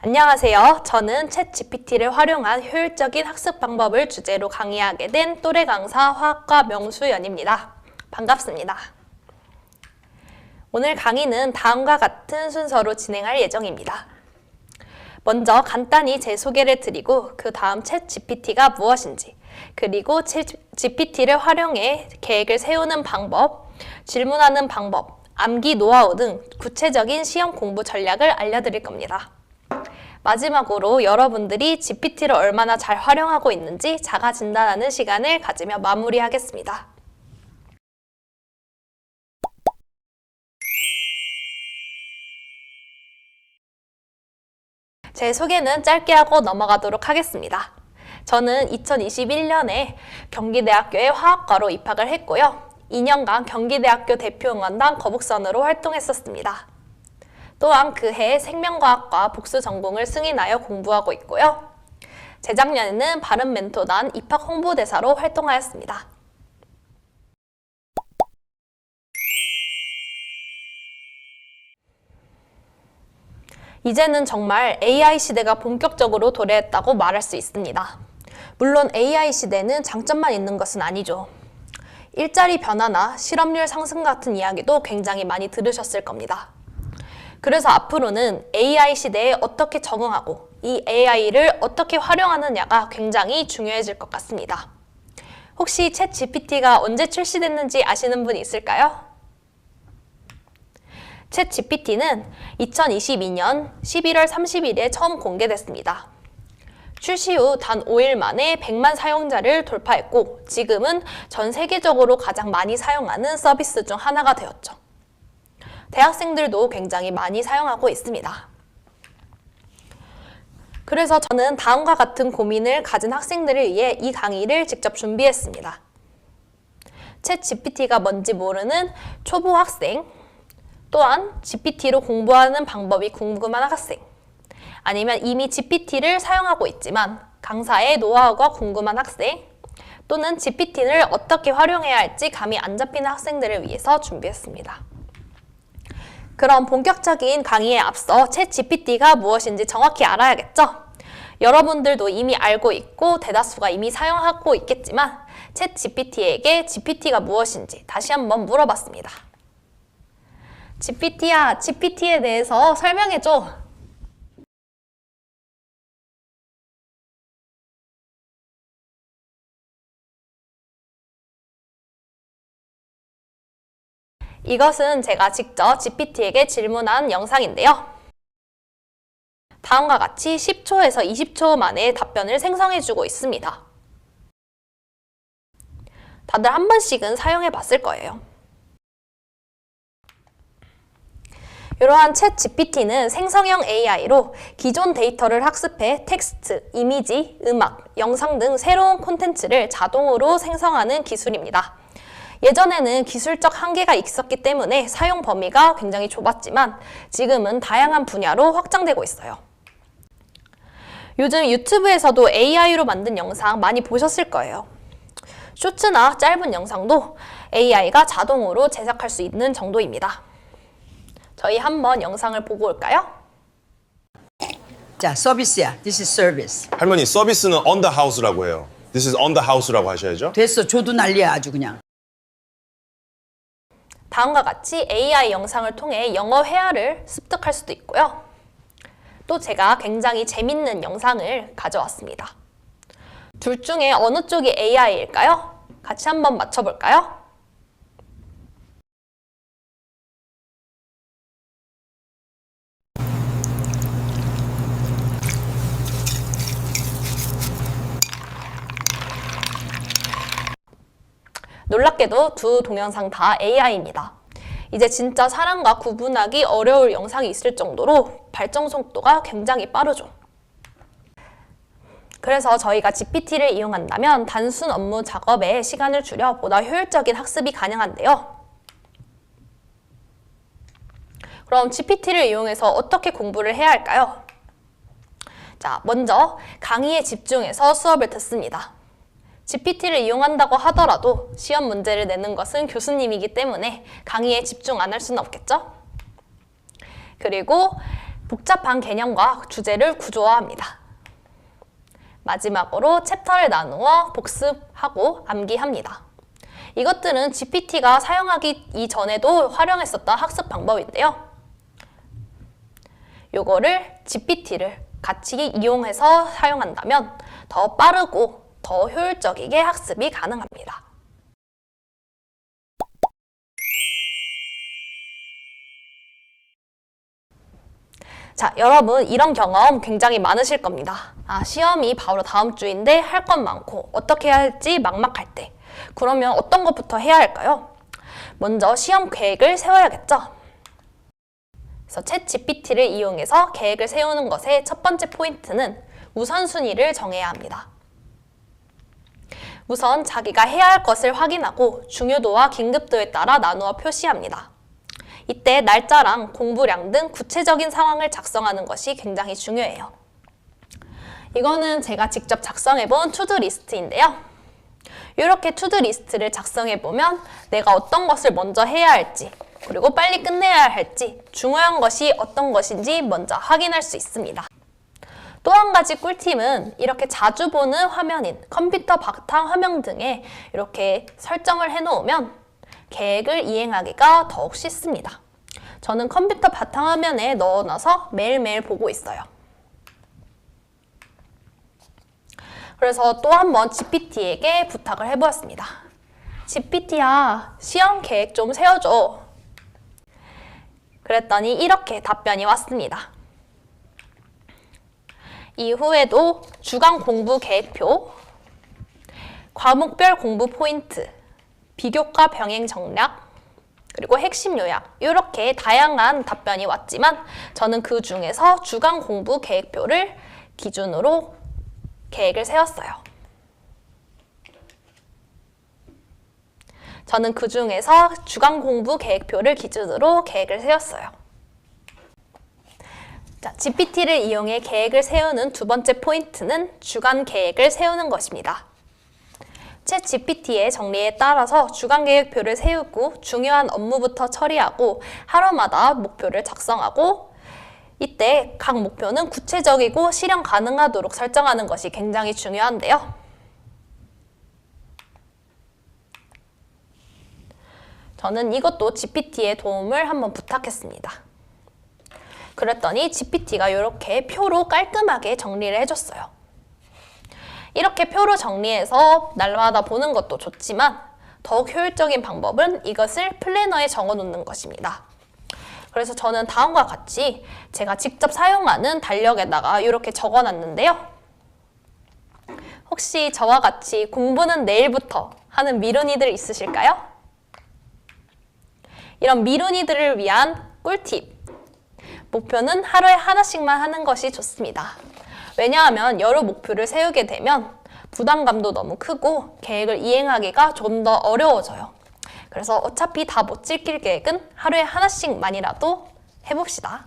안녕하세요. 저는 챗GPT를 활용한 효율적인 학습 방법을 주제로 강의하게 된 또래 강사 화학과 명수연입니다. 반갑습니다. 오늘 강의는 다음과 같은 순서로 진행할 예정입니다. 먼저 간단히 제 소개를 드리고 그 다음 챗GPT가 무엇인지, 그리고 챗GPT를 활용해 계획을 세우는 방법, 질문하는 방법, 암기 노하우 등 구체적인 시험 공부 전략을 알려드릴 겁니다. 마지막으로 여러분들이 GPT를 얼마나 잘 활용하고 있는지 자가 진단하는 시간을 가지며 마무리하겠습니다. 제 소개는 짧게 하고 넘어가도록 하겠습니다. 저는 2021년에 경기대학교에 화학과로 입학을 했고요. 2년간 경기대학교 대표응원단 거북선으로 활동했었습니다. 또한 그해 생명과학과 복수 전공을 승인하여 공부하고 있고요. 재작년에는 바른멘토단 입학 홍보대사로 활동하였습니다. 이제는 정말 AI 시대가 본격적으로 도래했다고 말할 수 있습니다. 물론 AI 시대는 장점만 있는 것은 아니죠. 일자리 변화나 실업률 상승 같은 이야기도 굉장히 많이 들으셨을 겁니다. 그래서 앞으로는 AI 시대에 어떻게 적응하고 이 AI를 어떻게 활용하느냐가 굉장히 중요해질 것 같습니다. 혹시 챗GPT가 언제 출시됐는지 아시는 분 있을까요? 챗GPT는 2022년 11월 30일에 처음 공개됐습니다. 출시 후 단 5일 만에 100만 사용자를 돌파했고 지금은 전 세계적으로 가장 많이 사용하는 서비스 중 하나가 되었죠. 대학생들도 굉장히 많이 사용하고 있습니다. 그래서 저는 다음과 같은 고민을 가진 학생들을 위해 이 강의를 직접 준비했습니다. 챗GPT가 뭔지 모르는 초보 학생, 또한 GPT로 공부하는 방법이 궁금한 학생, 아니면 이미 GPT를 사용하고 있지만 강사의 노하우가 궁금한 학생, 또는 GPT를 어떻게 활용해야 할지 감이 안 잡히는 학생들을 위해서 준비했습니다. 그럼 본격적인 강의에 앞서 챗GPT가 무엇인지 정확히 알아야겠죠? 여러분들도 이미 알고 있고 대다수가 이미 사용하고 있겠지만 챗GPT에게 GPT가 무엇인지 다시 한번 물어봤습니다. GPT야, GPT에 대해서 설명해줘. 이것은 제가 직접 GPT에게 질문한 영상인데요. 다음과 같이 10초에서 20초 만에 답변을 생성해주고 있습니다. 다들 한 번씩은 사용해 봤을 거예요. 이러한 챗 GPT는 생성형 AI로 기존 데이터를 학습해 텍스트, 이미지, 음악, 영상 등 새로운 콘텐츠를 자동으로 생성하는 기술입니다. 예전에는 기술적 한계가 있었기 때문에 사용 범위가 굉장히 좁았지만 지금은 다양한 분야로 확장되고 있어요. 요즘 유튜브에서도 AI로 만든 영상 많이 보셨을 거예요. 쇼츠나 짧은 영상도 AI가 자동으로 제작할 수 있는 정도입니다. 저희 한번 영상을 보고 올까요? 자, 서비스야. This is service. 할머니, 서비스는 on the house라고 해요. This is on the house라고 하셔야죠. 됐어. 줘도 난리야 아주 그냥. 다음과 같이 AI 영상을 통해 영어 회화를 습득할 수도 있고요. 또 제가 굉장히 재밌는 영상을 가져왔습니다. 둘 중에 어느 쪽이 AI일까요? 같이 한번 맞춰볼까요? 놀랍게도 두 동영상 다 AI입니다. 이제 진짜 사람과 구분하기 어려울 영상이 있을 정도로 발전 속도가 굉장히 빠르죠. 그래서 저희가 GPT를 이용한다면 단순 업무 작업에 시간을 줄여 보다 효율적인 학습이 가능한데요. 그럼 GPT를 이용해서 어떻게 공부를 해야 할까요? 자, 먼저 강의에 집중해서 수업을 듣습니다. GPT를 이용한다고 하더라도 시험 문제를 내는 것은 교수님이기 때문에 강의에 집중 안 할 수는 없겠죠? 그리고 복잡한 개념과 주제를 구조화합니다. 마지막으로 챕터를 나누어 복습하고 암기합니다. 이것들은 GPT가 사용하기 이전에도 활용했었던 학습 방법인데요. 요거를 GPT를 같이 이용해서 사용한다면 더 빠르고 더 효율적이게 학습이 가능합니다. 자, 여러분 이런 경험 굉장히 많으실 겁니다. 시험이 바로 다음 주인데 할 건 많고 어떻게 해야 할지 막막할 때 그러면 어떤 것부터 해야 할까요? 먼저 시험 계획을 세워야겠죠? 그래서 챗 GPT를 이용해서 계획을 세우는 것의 첫 번째 포인트는 우선순위를 정해야 합니다. 우선 자기가 해야 할 것을 확인하고 중요도와 긴급도에 따라 나누어 표시합니다. 이때 날짜랑 공부량 등 구체적인 상황을 작성하는 것이 굉장히 중요해요. 이거는 제가 직접 작성해본 투두 리스트인데요. 이렇게 투두 리스트를 작성해보면 내가 어떤 것을 먼저 해야 할지 그리고 빨리 끝내야 할지 중요한 것이 어떤 것인지 먼저 확인할 수 있습니다. 또 한 가지 꿀팁은 이렇게 자주 보는 화면인 컴퓨터 바탕 화면 등에 이렇게 설정을 해놓으면 계획을 이행하기가 더욱 쉽습니다. 저는 컴퓨터 바탕화면에 넣어놔서 매일매일 보고 있어요. 그래서 또 한 번 GPT에게 부탁을 해보았습니다. GPT야, 시험 계획 좀 세워줘. 그랬더니 이렇게 답변이 왔습니다. 이후에도 주간 공부 계획표, 과목별 공부 포인트, 비교과 병행 전략, 그리고 핵심 요약 이렇게 다양한 답변이 왔지만 저는 그 중에서 주간 공부 계획표를 기준으로 계획을 세웠어요. 저는 그 중에서 주간 공부 계획표를 기준으로 계획을 세웠어요. 자, GPT를 이용해 계획을 세우는 두 번째 포인트는 주간 계획을 세우는 것입니다. 챗 GPT의 정리에 따라서 주간 계획표를 세우고 중요한 업무부터 처리하고 하루마다 목표를 작성하고 이때 각 목표는 구체적이고 실현 가능하도록 설정하는 것이 굉장히 중요한데요. 저는 이것도 GPT의 도움을 한번 부탁했습니다. 그랬더니 GPT가 이렇게 표로 깔끔하게 정리를 해줬어요. 이렇게 표로 정리해서 날마다 보는 것도 좋지만 더욱 효율적인 방법은 이것을 플래너에 적어놓는 것입니다. 그래서 저는 다음과 같이 제가 직접 사용하는 달력에다가 이렇게 적어놨는데요. 혹시 저와 같이 공부는 내일부터 하는 미룬이들 있으실까요? 이런 미룬이들을 위한 꿀팁! 목표는 하루에 하나씩만 하는 것이 좋습니다. 왜냐하면 여러 목표를 세우게 되면 부담감도 너무 크고 계획을 이행하기가 좀 더 어려워져요. 그래서 어차피 다 못 지킬 계획은 하루에 하나씩만이라도 해봅시다.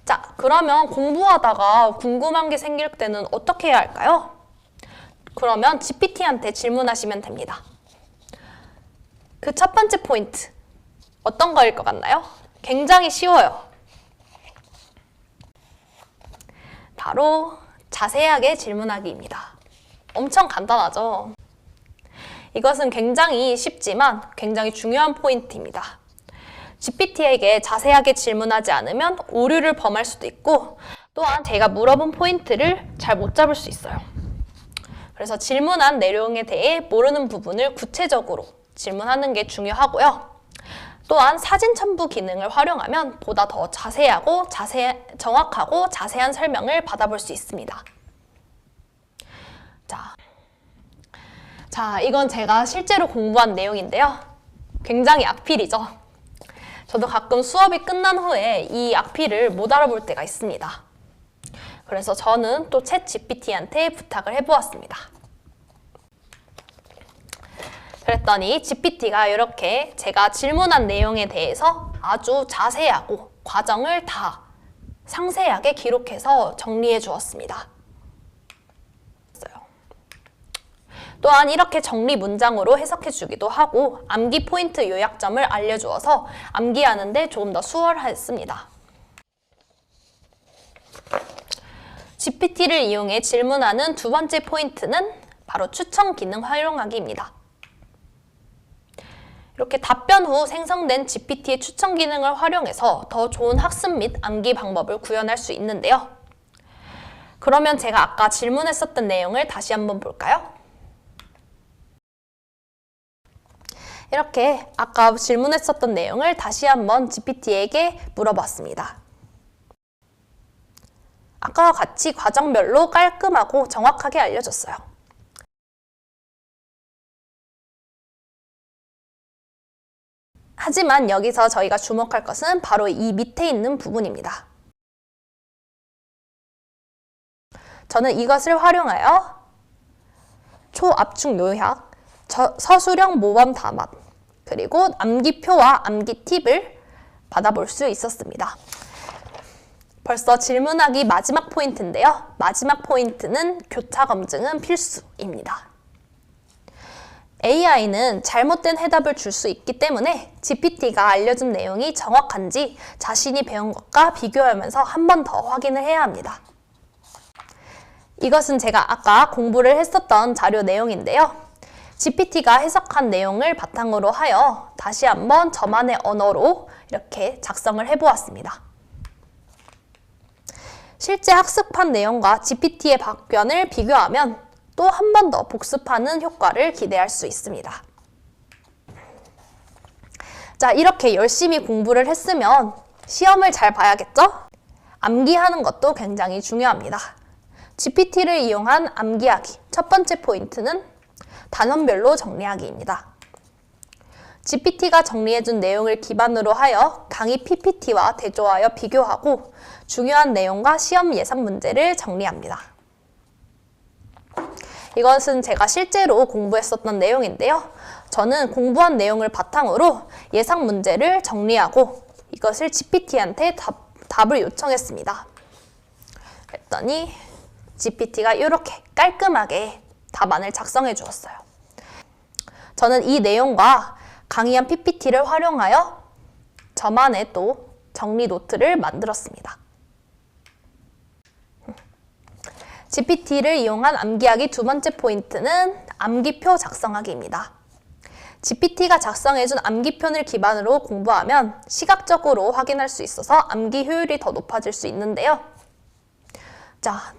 자, 그러면 공부하다가 궁금한 게 생길 때는 어떻게 해야 할까요? 그러면 GPT한테 질문하시면 됩니다. 그 첫 번째 포인트, 어떤 거일 것 같나요? 굉장히 쉬워요. 바로 자세하게 질문하기입니다. 엄청 간단하죠? 이것은 굉장히 쉽지만 굉장히 중요한 포인트입니다. GPT에게 자세하게 질문하지 않으면 오류를 범할 수도 있고 또한 제가 물어본 포인트를 잘 못 잡을 수 있어요. 그래서 질문한 내용에 대해 모르는 부분을 구체적으로 질문하는 게 중요하고요. 또한 사진 첨부 기능을 활용하면 보다 더 자세하고 정확하고 자세한 설명을 받아볼 수 있습니다. 자, 이건 제가 실제로 공부한 내용인데요. 굉장히 악필이죠. 저도 가끔 수업이 끝난 후에 이 악필을 못 알아볼 때가 있습니다. 그래서 저는 또 챗 GPT한테 부탁을 해보았습니다. 그랬더니 GPT가 이렇게 제가 질문한 내용에 대해서 아주 자세하고 과정을 다 상세하게 기록해서 정리해 주었습니다. 또한 이렇게 정리 문장으로 해석해 주기도 하고 암기 포인트 요약점을 알려주어서 암기하는 데 조금 더 수월했습니다. GPT를 이용해 질문하는 두 번째 포인트는 바로 추천 기능 활용하기입니다. 이렇게 답변 후 생성된 GPT의 추천 기능을 활용해서 더 좋은 학습 및 암기 방법을 구현할 수 있는데요. 그러면 제가 아까 질문했었던 내용을 다시 한번 볼까요? 이렇게 아까 질문했었던 내용을 다시 한번 GPT에게 물어봤습니다. 아까와 같이 과정별로 깔끔하고 정확하게 알려줬어요. 하지만 여기서 저희가 주목할 것은 바로 이 밑에 있는 부분입니다. 저는 이것을 활용하여 초압축 요약, 서술형 모범 답안, 그리고 암기표와 암기 팁을 받아볼 수 있었습니다. 벌써 질문하기 마지막 포인트인데요. 마지막 포인트는 교차 검증은 필수입니다. AI는 잘못된 해답을 줄 수 있기 때문에 GPT가 알려준 내용이 정확한지 자신이 배운 것과 비교하면서 한 번 더 확인을 해야 합니다. 이것은 제가 아까 공부를 했었던 자료 내용인데요. GPT가 해석한 내용을 바탕으로 하여 다시 한번 저만의 언어로 이렇게 작성을 해보았습니다. 실제 학습한 내용과 GPT의 답변을 비교하면 또 한 번 더 복습하는 효과를 기대할 수 있습니다. 자, 이렇게 열심히 공부를 했으면 시험을 잘 봐야겠죠? 암기하는 것도 굉장히 중요합니다. GPT를 이용한 암기하기 첫 번째 포인트는 단원별로 정리하기입니다. GPT가 정리해준 내용을 기반으로 하여 강의 PPT와 대조하여 비교하고 중요한 내용과 시험 예상 문제를 정리합니다. 이것은 제가 실제로 공부했었던 내용인데요. 저는 공부한 내용을 바탕으로 예상 문제를 정리하고 이것을 GPT한테 답을 요청했습니다. 그랬더니 GPT가 이렇게 깔끔하게 답안을 작성해 주었어요. 저는 이 내용과 강의한 PPT를 활용하여 저만의 또 정리 노트를 만들었습니다. GPT를 이용한 암기하기 두 번째 포인트는 암기표 작성하기입니다. GPT가 작성해준 암기표를 기반으로 공부하면 시각적으로 확인할 수 있어서 암기 효율이 더 높아질 수 있는데요. 자,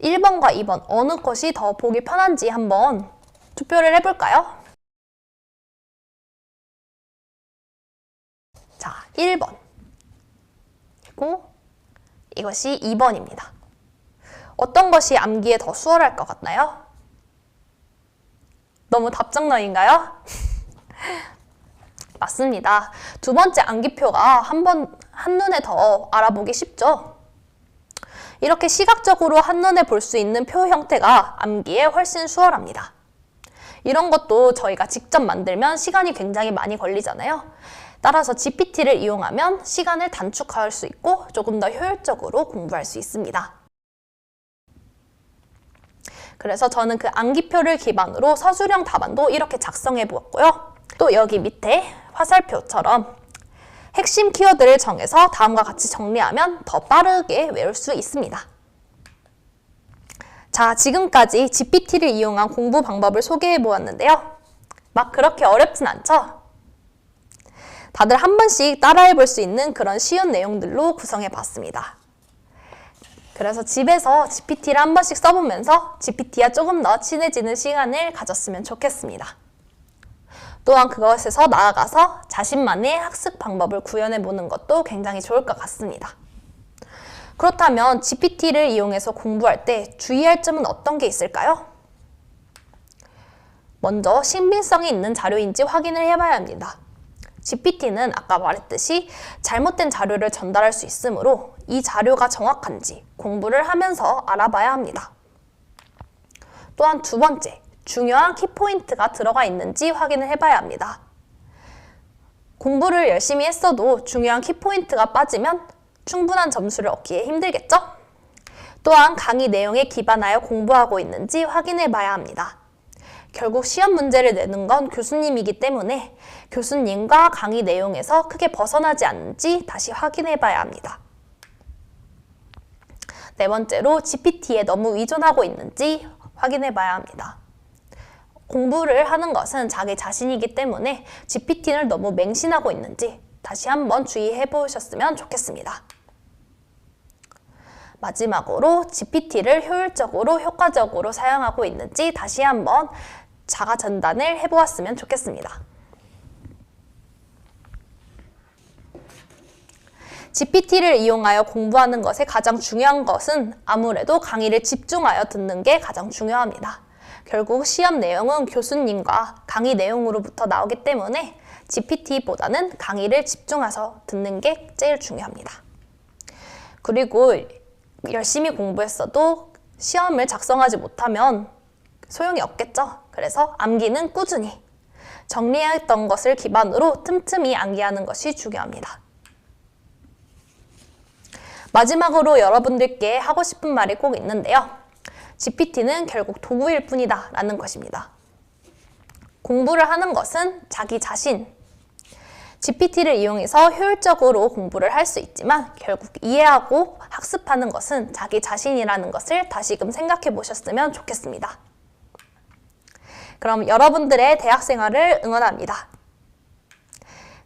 1번과 2번 어느 것이 더 보기 편한지 한번 투표를 해볼까요? 자, 1번 그리고 이것이 2번입니다. 어떤 것이 암기에 더 수월할 것 같나요? 너무 답정너인가요? 맞습니다. 두 번째 암기표가 한눈에 더 알아보기 쉽죠? 이렇게 시각적으로 한눈에 볼 수 있는 표 형태가 암기에 훨씬 수월합니다. 이런 것도 저희가 직접 만들면 시간이 굉장히 많이 걸리잖아요. 따라서 GPT를 이용하면 시간을 단축할 수 있고 조금 더 효율적으로 공부할 수 있습니다. 그래서 저는 그 암기표를 기반으로 서술형 답안도 이렇게 작성해 보았고요. 또 여기 밑에 화살표처럼 핵심 키워드를 정해서 다음과 같이 정리하면 더 빠르게 외울 수 있습니다. 자, 지금까지 GPT를 이용한 공부 방법을 소개해 보았는데요. 막 그렇게 어렵진 않죠? 다들 한 번씩 따라해 볼 수 있는 그런 쉬운 내용들로 구성해 봤습니다. 그래서 집에서 GPT를 한 번씩 써보면서 GPT와 조금 더 친해지는 시간을 가졌으면 좋겠습니다. 또한 그것에서 나아가서 자신만의 학습 방법을 구현해보는 것도 굉장히 좋을 것 같습니다. 그렇다면 GPT를 이용해서 공부할 때 주의할 점은 어떤 게 있을까요? 먼저 신빙성이 있는 자료인지 확인을 해봐야 합니다. GPT는 아까 말했듯이 잘못된 자료를 전달할 수 있으므로 이 자료가 정확한지 공부를 하면서 알아봐야 합니다. 또한 두 번째, 중요한 키포인트가 들어가 있는지 확인을 해봐야 합니다. 공부를 열심히 했어도 중요한 키포인트가 빠지면 충분한 점수를 얻기에 힘들겠죠? 또한 강의 내용에 기반하여 공부하고 있는지 확인해 봐야 합니다. 결국 시험 문제를 내는 건 교수님이기 때문에 교수님과 강의 내용에서 크게 벗어나지 않는지 다시 확인해 봐야 합니다. 네 번째로 GPT에 너무 의존하고 있는지 확인해 봐야 합니다. 공부를 하는 것은 자기 자신이기 때문에 GPT를 너무 맹신하고 있는지 다시 한번 주의해 보셨으면 좋겠습니다. 마지막으로 GPT를 효율적으로 효과적으로 사용하고 있는지 다시 한번 자가 전단을 해보았으면 좋겠습니다. GPT를 이용하여 공부하는 것에 가장 중요한 것은 아무래도 강의를 집중하여 듣는 게 가장 중요합니다. 결국 시험 내용은 교수님과 강의 내용으로부터 나오기 때문에 GPT보다는 강의를 집중해서 듣는 게 제일 중요합니다. 그리고 열심히 공부했어도 시험을 작성하지 못하면 소용이 없겠죠. 그래서 암기는 꾸준히 정리했던 것을 기반으로 틈틈이 암기하는 것이 중요합니다. 마지막으로 여러분들께 하고 싶은 말이 꼭 있는데요. GPT는 결국 도구일 뿐이다 라는 것입니다. 공부를 하는 것은 자기 자신, GPT를 이용해서 효율적으로 공부를 할 수 있지만 결국 이해하고 학습하는 것은 자기 자신이라는 것을 다시금 생각해 보셨으면 좋겠습니다. 그럼 여러분들의 대학 생활을 응원합니다.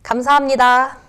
감사합니다.